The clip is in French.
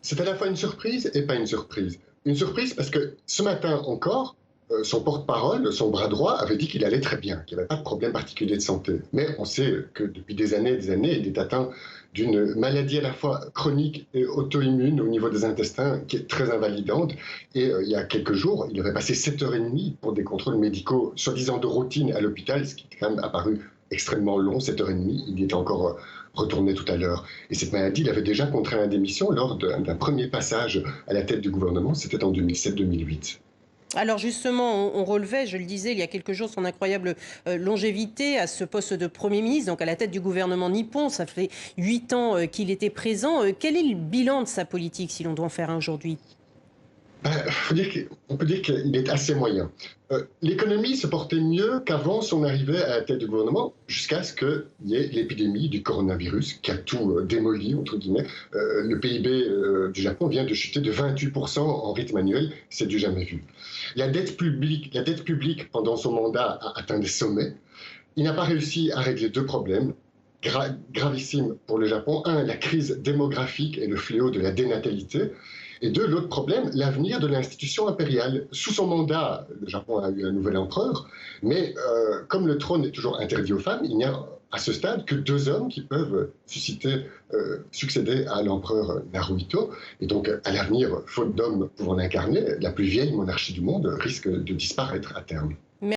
C'est à la fois une surprise et pas une surprise. Une surprise parce que ce matin encore, son porte-parole, son bras droit, avait dit qu'il allait très bien, qu'il n'y avait pas de problème particulier de santé. Mais on sait que depuis des années, il est atteint d'une maladie à la fois chronique et auto-immune au niveau des intestins qui est très invalidante. Et il y a quelques jours, il aurait passé 7h30 pour des contrôles médicaux, soi-disant de routine à l'hôpital, ce qui est quand même apparu extrêmement long, 7h30. Il y est encore retourné tout à l'heure. Et cette maladie l'avait déjà contraint à la démission lors d'un premier passage à la tête du gouvernement, c'était en 2007-2008. Alors justement, on relevait, je le disais il y a quelques jours, son incroyable longévité à ce poste de Premier ministre, donc à la tête du gouvernement nippon. Ça fait 8 ans qu'il était présent. Quel est le bilan de sa politique, si l'on doit en faire un aujourd'hui? On peut dire qu'il est assez moyen. L'économie se portait mieux qu'avant son arrivée à la tête du gouvernement, jusqu'à ce qu'il y ait l'épidémie du coronavirus qui a tout démoli, entre guillemets. Le PIB du Japon vient de chuter de 28% en rythme annuel, c'est du jamais vu. La dette publique pendant son mandat a atteint des sommets. Il n'a pas réussi à régler deux problèmes gravissimes pour le Japon. Un, la crise démographique et le fléau de la dénatalité. Et deux, l'autre problème, l'avenir de l'institution impériale. Sous son mandat, le Japon a eu un nouvel empereur, mais comme le trône est toujours interdit aux femmes, il n'y a à ce stade que deux hommes qui peuvent succéder à l'empereur Naruhito. Et donc, à l'avenir, faute d'hommes pouvant l'incarner, la plus vieille monarchie du monde risque de disparaître à terme.